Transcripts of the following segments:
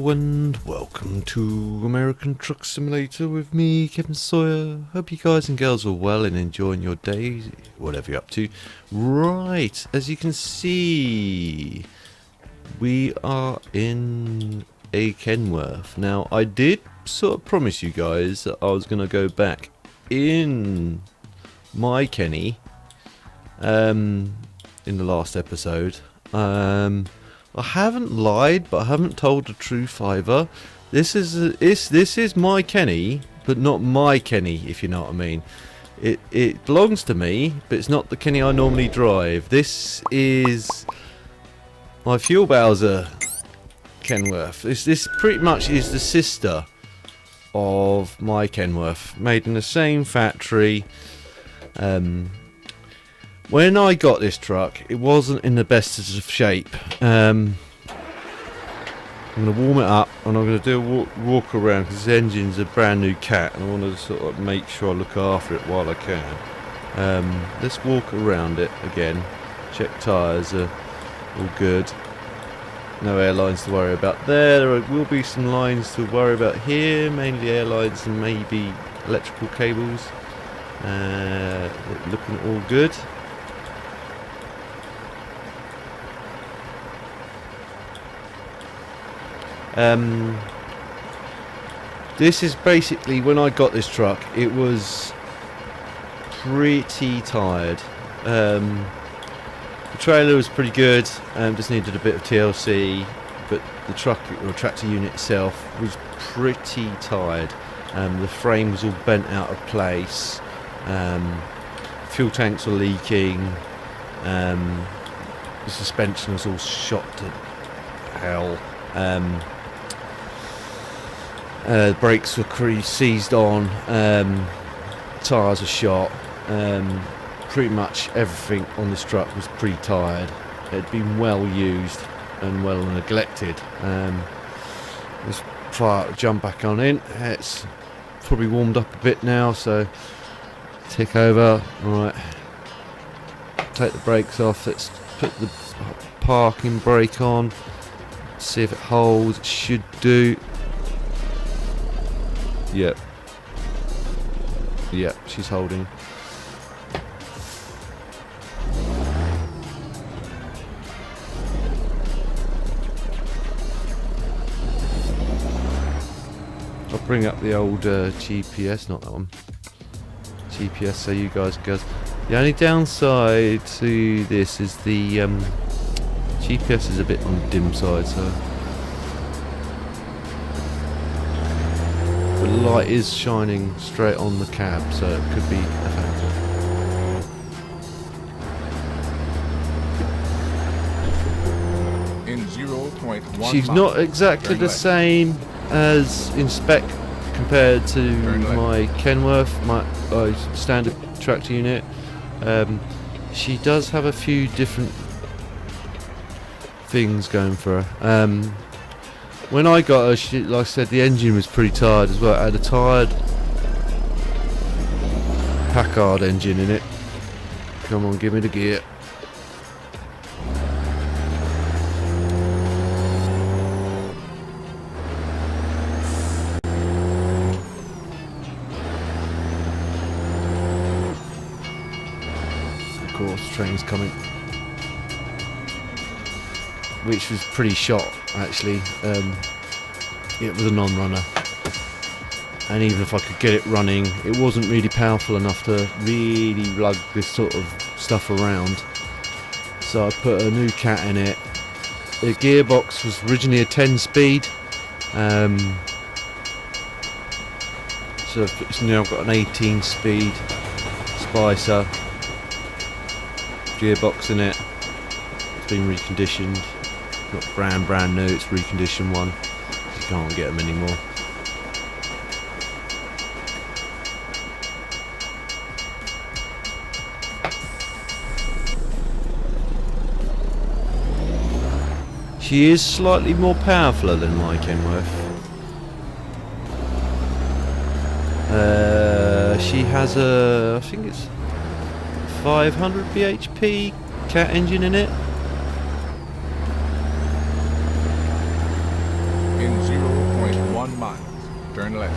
Hello and welcome to American Truck Simulator with me, Kevin Sawyer. Hope you guys and girls are well and enjoying your day, whatever you're up to. Right, as you can see, we are in a Kenworth. Now, I did sort of promise you guys that I was going to go back in my Kenny in the last episode. I haven't lied, but I haven't told the truth either. This is my Kenny, but not my Kenny, if you know what I mean. It belongs to me, but it's not the Kenny I normally drive. This is my Fuel Bowser Kenworth. This pretty much is the sister of my Kenworth, made in the same factory. When I got this truck, it wasn't in the best of shape. I'm going to warm it up and I'm going to do a walk around because this engine's a brand new cat and I want to sort of make sure I look after it while I can. Let's walk around it again. Check tyres are all good. No air lines to worry about there. There will be some lines to worry about here, mainly air lines and maybe electrical cables. Looking all good. This is basically when I got this truck, it was pretty tired. The trailer was pretty good, just needed a bit of TLC, but the truck or tractor unit itself was pretty tired. The frame was all bent out of place, fuel tanks were leaking, the suspension was all shot to hell. Brakes were seized on, tyres were shot, pretty much everything on this truck was pretty tired. It had been well used and well neglected. Let's jump back on in. It's probably warmed up a bit now, so tick over. Right, take the brakes off. Let's put the parking brake on. See if it holds. It should do. Yep. Yep, she's holding. I'll bring up the old GPS, not that one. GPS, so you guys go. The only downside to this is the GPS is a bit on the dim side, so the light is shining straight on the cab, so it could be effective. In 0.1 She's not exactly the same as in spec compared to my Kenworth, my standard tractor unit. She does have a few different things going for her. When I got her, like I said, the engine was pretty tired as well. It had a tired Packard engine in it. Come on, give me the gear. Of course, train's coming. Which was pretty shot, actually. It was a non-runner, and even if I could get it running, it wasn't really powerful enough to really lug this sort of stuff around. So I put a new cat in it. The gearbox was originally a 10-speed, so it's now got an 18-speed Spicer gearbox in it. It's been reconditioned. Not brand new, it's reconditioned one. You can't get them anymore. She is slightly more powerful than my Kenworth. She has a, I think it's 500 bhp cat engine in it. In Turn left.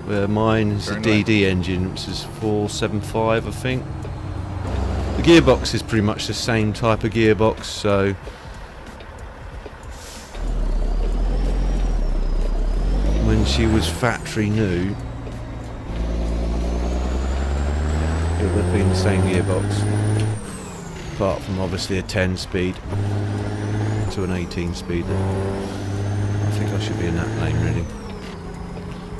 Where mine is a Turn DD engine, which is 475, I think. The gearbox is pretty much the same type of gearbox, so when she was factory new, it would have been the same gearbox, apart from obviously a 10 speed to an 18 speed. I think I should be in that lane really.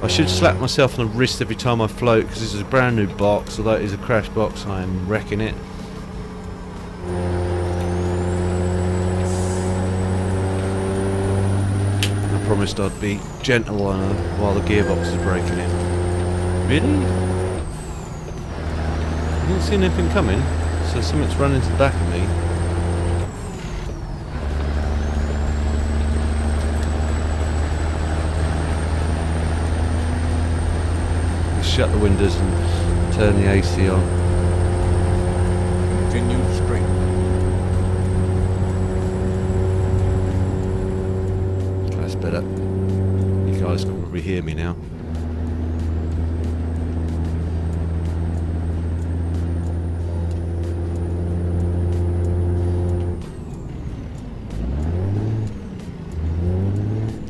I should slap myself on the wrist every time I float, because this is a brand new box. Although it is a crash box, I am wrecking it. I promised I'd be gentle on her while the gearbox is breaking it. Really? I didn't see anything coming, so something's running to the back of me. Shut the windows and turn the AC on. Continue straight. That's better. You guys can probably hear me now.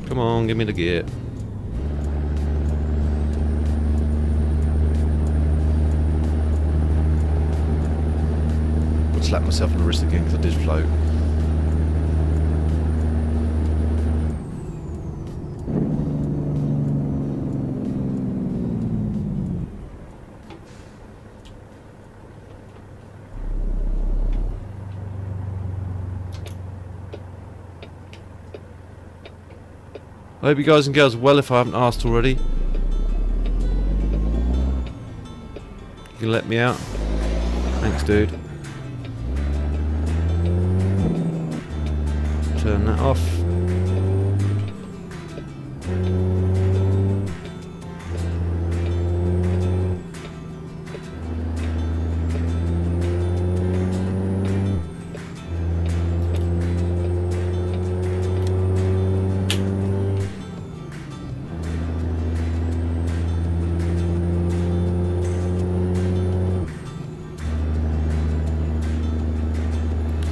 Come on, give me the gear. Slap myself on the wrist again because I did float. I hope you guys and girls are well, if I haven't asked already. You can let me out. Thanks, dude. Turn that off.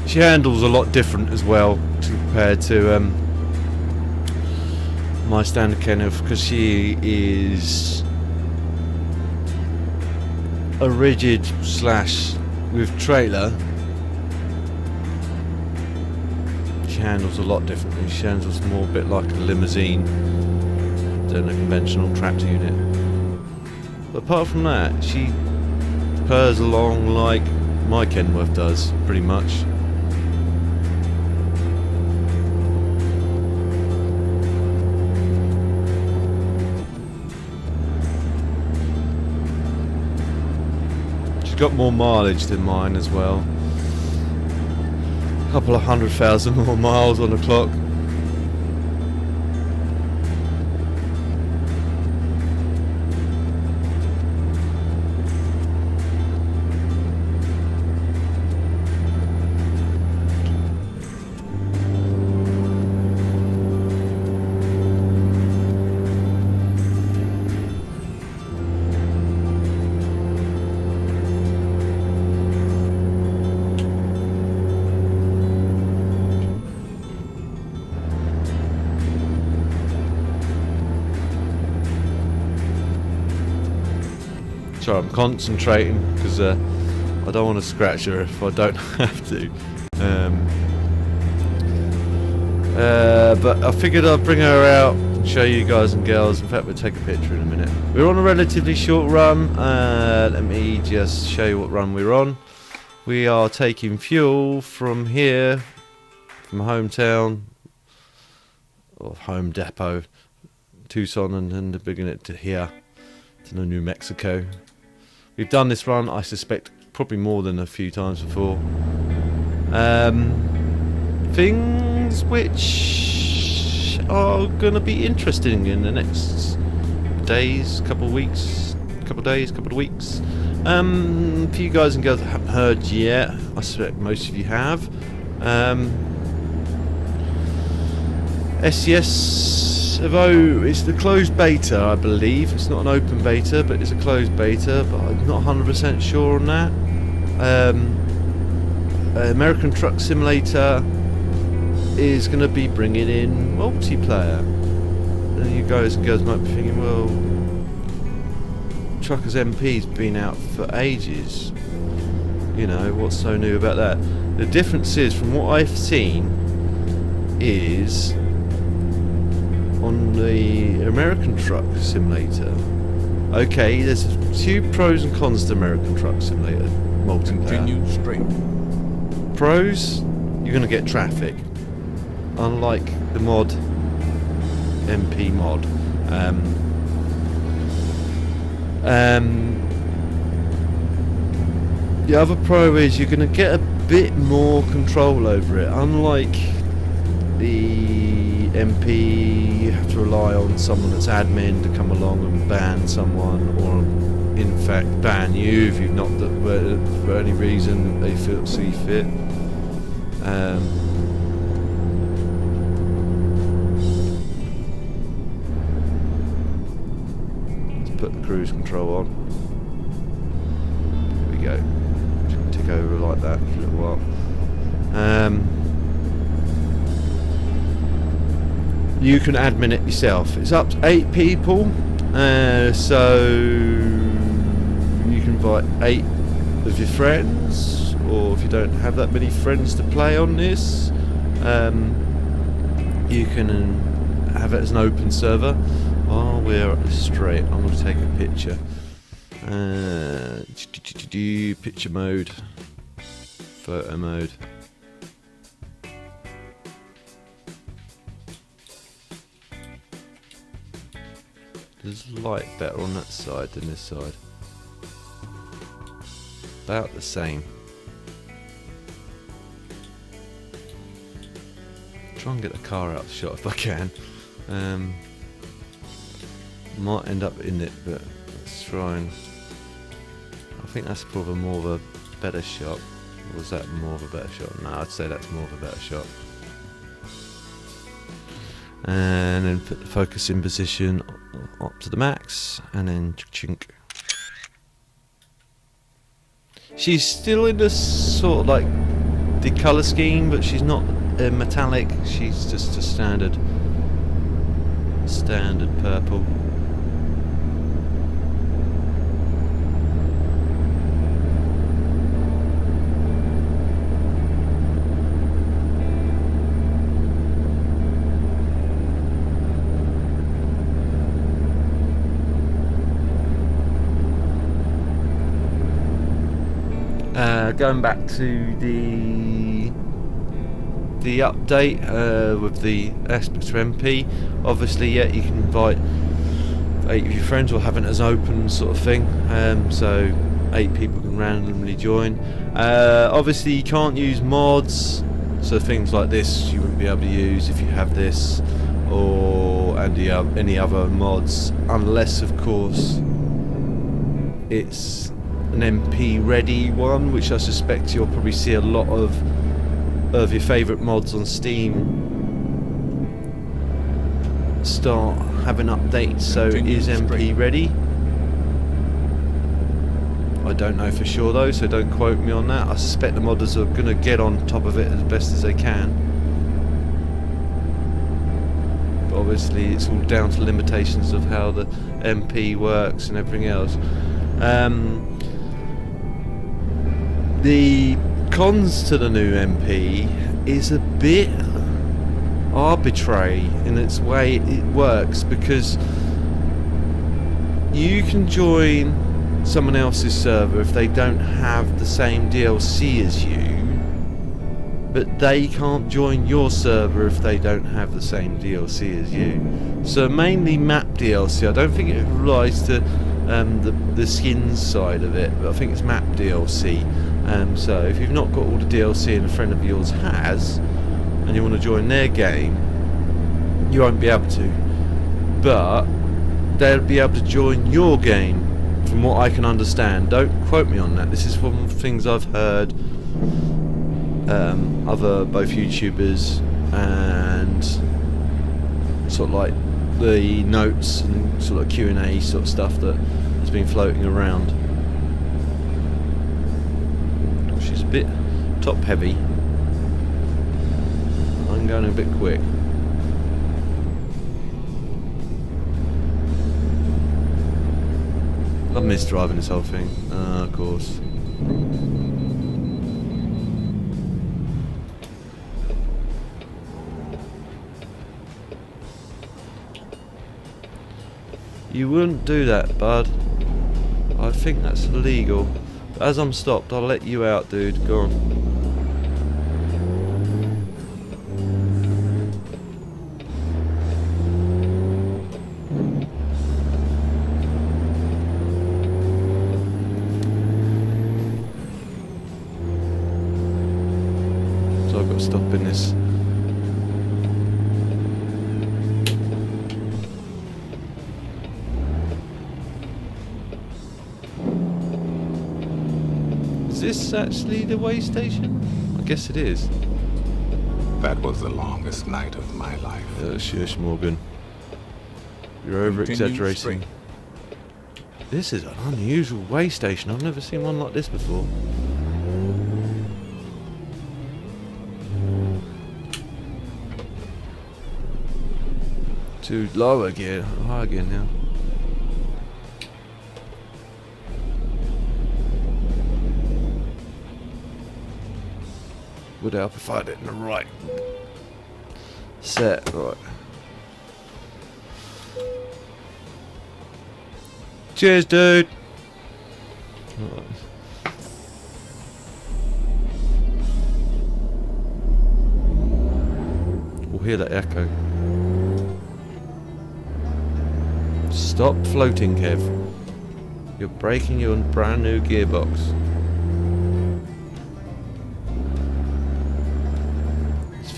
She handles a lot different as well compared to my standard Kenworth, because she is a rigid slash with trailer. She handles a lot differently. She handles more a bit like a limousine than a conventional tractor unit. But apart from that, she purrs along like my Kenworth does, pretty much. Got more mileage than mine as well. A couple of 100,000 more miles on the clock. Sorry, I'm concentrating because I don't want to scratch her if I don't have to. But I figured I'd bring her out and show you guys and girls. In fact, we'll take a picture in a minute. We're on a relatively short run. Let me just show you what run we're on. We are taking fuel from here, from hometown, or home depot, Tucson, and then bringing it to here, to New Mexico. We've done this run, I suspect, probably more than a few times before. Things which are going to be interesting in the next days, couple of weeks. For you guys and girls that haven't heard yet, I suspect most of you have. SES although it's the closed beta, I believe. It's not an open beta, but it's a closed beta, but I'm not 100% sure on that. American Truck Simulator is going to be bringing in multiplayer. And you guys and girls might be thinking, well, Truckers MP's been out for ages. You know, what's so new about that? The difference is, from what I've seen, is on the American Truck Simulator. Okay, there's a few pros and cons to American Truck Simulator multiplayer. Continue straight. Pros, you're going to get traffic. Unlike the mod, MP mod. The other pro is you're going to get a bit more control over it. Unlike the MP, you have to rely on someone that's admin to come along and ban someone, or in fact ban you if you've not for any reason they see fit. Let's put the cruise control on. There we go. Just tick over like that for a little while. You can admin it yourself. It's up to 8 people, so you can invite 8 of your friends, or if you don't have that many friends to play on this, you can have it as an open server. While we're up the straight, I'm going to take a picture. Picture mode, photo mode. There's light better on that side than this side. About the same. Try and get the car out of the shot if I can. Might end up in it, but let's try and... I think that's probably more of a better shot. Or was that more of a better shot? No, I'd say that's more of a better shot. And then put the focus in position up to the max, and then chink. She's still in this sort of like the colour scheme, but she's not metallic. She's just a standard purple. Going back to the update with the Spectre MP, obviously, yeah, you can invite 8 of your friends, or have it as open sort of thing, so 8 people can randomly join. Obviously, you can't use mods, so things like this you wouldn't be able to use if you have this, or any other mods, unless, of course, it's an MP ready one, which I suspect you'll probably see a lot of your favourite mods on Steam start having updates, so it is MP ready. I don't know for sure though, so don't quote me on that. I suspect the modders are going to get on top of it as best as they can, but obviously it's all down to limitations of how the MP works and everything else. The cons to the new MP is a bit arbitrary in its way it works, because you can join someone else's server if they don't have the same DLC as you, but they can't join your server if they don't have the same DLC as you. So mainly map DLC. I don't think it applies to the skins side of it, but I think it's map DLC. So if you've not got all the DLC and a friend of yours has, and you want to join their game, you won't be able to, but they'll be able to join your game, from what I can understand. Don't quote me on that. This is from things I've heard other both YouTubers and sort of like the notes and sort of Q&A sort of stuff that has been floating around. She's a bit top heavy. I'm going a bit quick. I've missed driving this whole thing. Of course. You wouldn't do that, bud. I think that's illegal. But as I'm stopped, I'll let you out, dude. Go on. So I've got to stop in this. Is this actually the way station? I guess it is. That was the longest night of my life. Shush, Morgan. You're over-exaggerating. Straight. This is an unusual way station. I've never seen one like this before. To lower gear, higher gear now. Would help if I had it in the right set, right. Cheers, dude. Right. We'll hear that echo. Stop floating, Kev. You're breaking your brand new gearbox.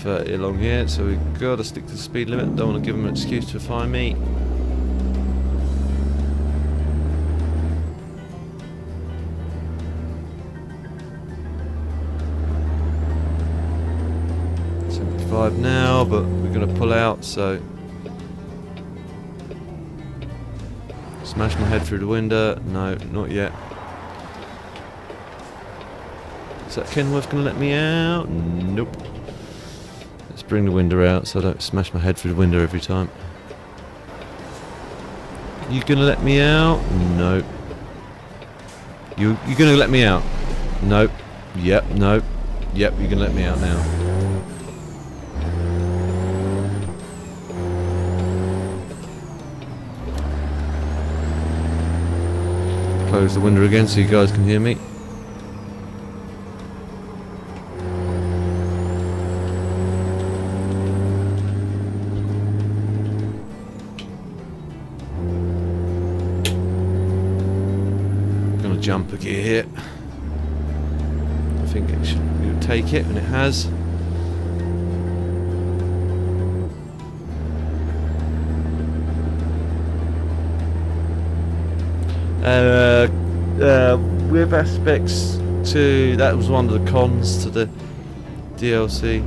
30 along here, so we've got to stick to the speed limit. Don't want to give them an excuse to find me. .75 now, but we're going to pull out, so smash my head through the window. No, not yet. Is that Kenworth going to let me out? Nope. Let's bring the window out so I don't smash my head through the window every time. You gonna let me out? Nope. You gonna let me out? Nope. Yep, nope. Yep, you're gonna let me out now. Close the window again so you guys can hear me. Jumper gear here. I think it'll take it, and it has. With aspects to that was one of the cons to the DLC.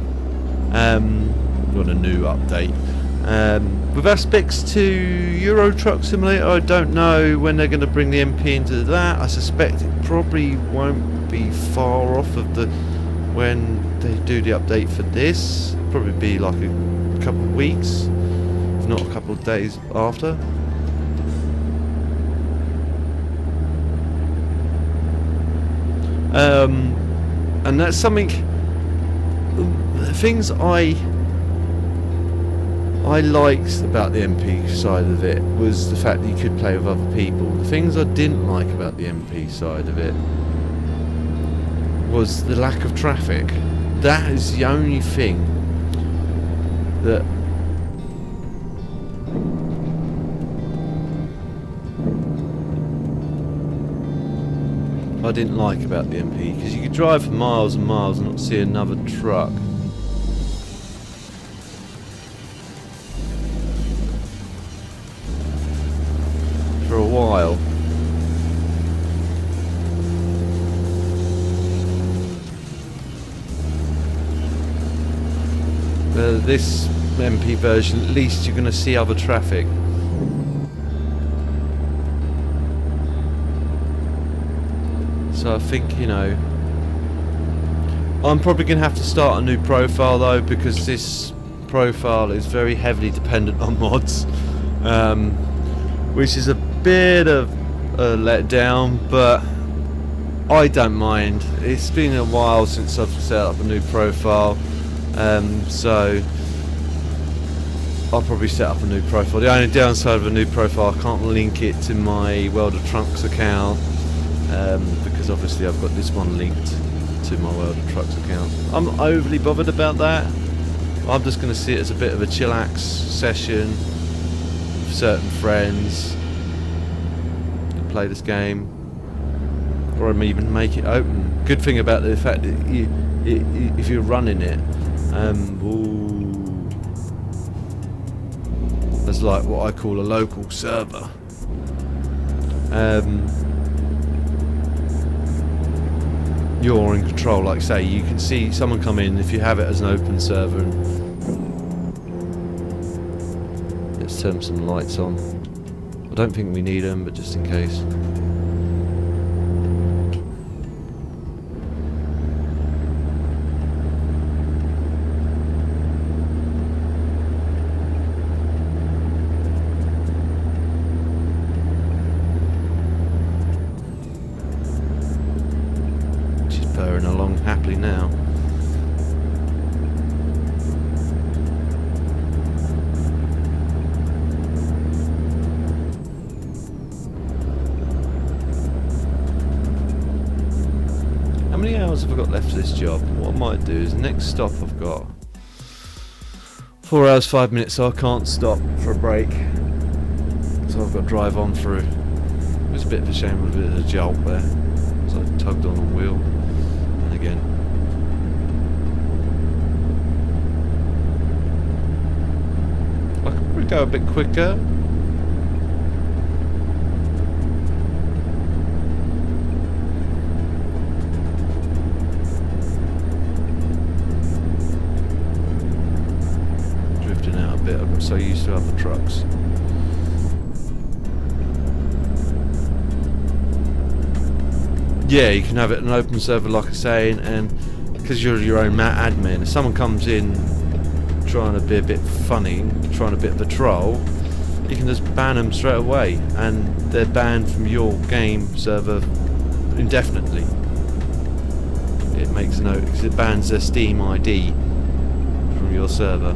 Got a new update. With aspects to Euro Truck Simulator, I don't know when they're going to bring the MP into that. I suspect it probably won't be far off of the when they do the update for this. Probably be like a couple of weeks, if not a couple of days after. And that's something. The things I liked about the MP side of it was the fact that you could play with other people. The things I didn't like about the MP side of it was the lack of traffic. That is the only thing that I didn't like about the MP, because you could drive for miles and miles and not see another truck. For a while. This MP version, at least you're going to see other traffic. So I think, you know, I'm probably going to have to start a new profile though, because this profile is very heavily dependent on mods, which is a bit of a letdown, but I don't mind. It's been a while since I've set up a new profile, so I'll probably set up a new profile. The only downside of a new profile, I can't link it to my World of Trunks account, because obviously I've got this one linked to my World of Trucks account. I'm not overly bothered about that. I'm just going to see it as a bit of a chillax session with certain friends that play this game, or even make it open. Good thing about the fact that if you're running it, there's like what I call a local server. You're in control, like say, you can see someone come in if you have it as an open server. And let's turn some lights on. I don't think we need them, but just in case. Purring along happily now. How many hours have I got left for this job? What I might do is next stop I've got 4 hours 5 minutes, so I can't stop for a break. So I've got to drive on through. It was a bit of a shame with a bit of a jolt there, so I tugged on the wheel. Again. I could probably go a bit quicker. Drifting out a bit, I got so used to other trucks. Yeah, you can have it an open server, like I say, and because you're your own admin, if someone comes in trying to be a bit funny, trying a bit of a troll, you can just ban them straight away, and they're banned from your game server indefinitely. It makes a note because it bans their Steam ID from your server.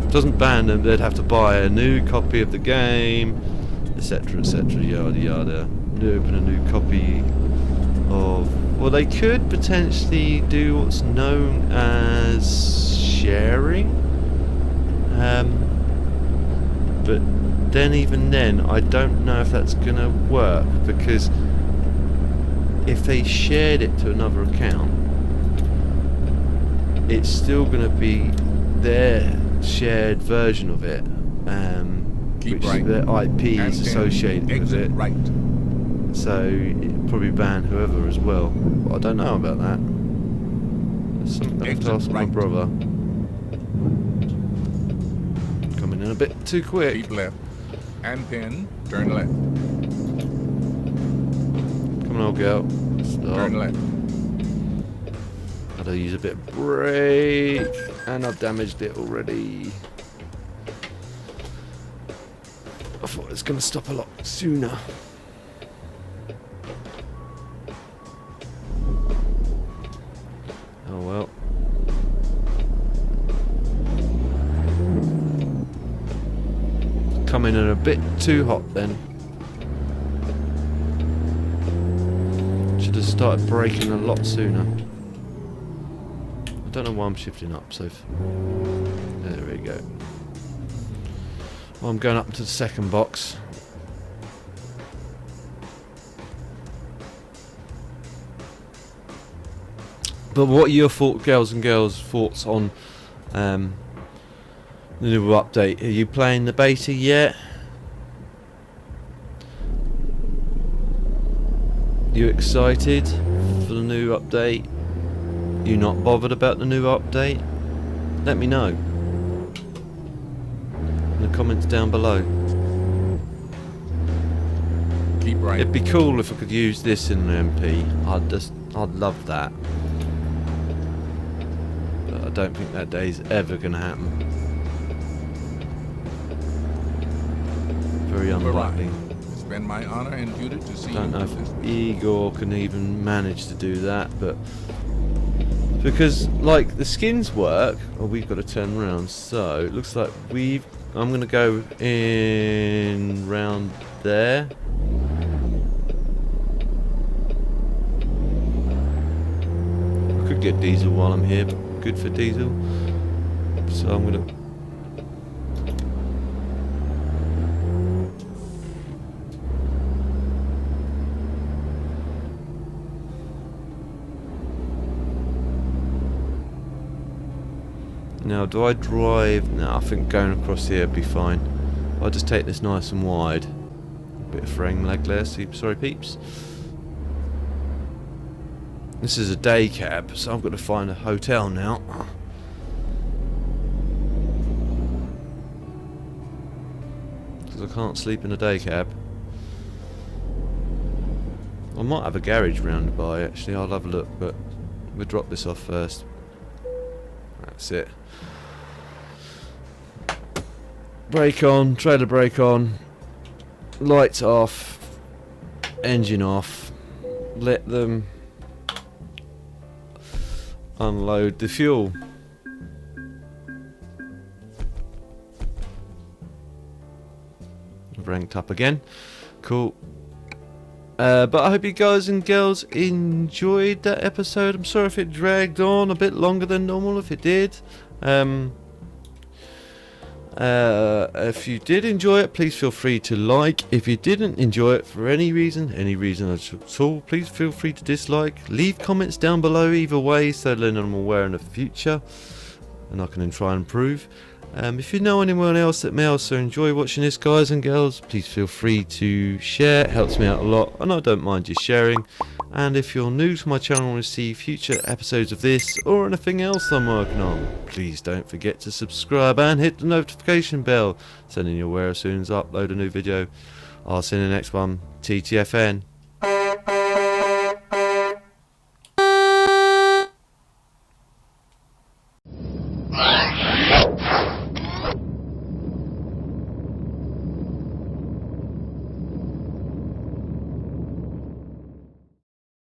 It doesn't ban them; they'd have to buy a new copy of the game, etc., etc., yada yada. Open a new copy. Well, they could potentially do what's known as sharing, but then even then I don't know if that's gonna work, because if they shared it to another account, it's still gonna be their shared version of it, which their IP is associated with it. Right. So it'd probably ban whoever as well. But I don't know about that. There's something I have to ask my brother. Coming in a bit too quick. Keep left. And pin. Turn left. Come on, old girl. Stop. Turn left. I'd use a bit of brake, and I've damaged it already. I thought it was going to stop a lot sooner. Oh well. Coming in a bit too hot then. Should have started braking a lot sooner. I don't know why I'm shifting up, so there we go. Well, I'm going up to the second box. But what are your girls and girls' thoughts on the new update? Are you playing the beta yet? You excited for the new update? You not bothered about the new update? Let me know. comments down below. Keep right. It'd be cool if I could use this in an MP. I'd love that. But I don't think that day's ever gonna happen. Very unlikely. It's been my honor and duty to see Don't you know through this. if Igor can even manage to do that, but because like the skins work, oh, we've got to turn around. So it looks like I'm gonna go in round there. I could get diesel while I'm here, but good for diesel. So I'm gonna. Now, do I drive? No, I think going across here would be fine. I'll just take this nice and wide. Bit of frame lag there, sorry peeps. This is a day cab, so I've got to find a hotel now. Because I can't sleep in a day cab. I might have a garage round by, actually, I'll have a look, but we'll drop this off first. That's it. Brake on, trailer brake on, lights off, engine off. Let them unload the fuel. Ranked up again. Cool. But I hope you guys and girls enjoyed that episode. I'm sorry if it dragged on a bit longer than normal, if it did. If you did enjoy it, please feel free to like. If you didn't enjoy it for any reason at all, please feel free to dislike. Leave comments down below either way, so then I'm aware in the future and I can then try and improve. If you know anyone else that may also enjoy watching this, guys and girls, please feel free to share. It helps me out a lot and I don't mind you sharing. And if you're new to my channel and want to see future episodes of this or anything else I'm working on, please don't forget to subscribe and hit the notification bell so then you're aware as soon as I upload a new video. I'll see you in the next one. TTFN.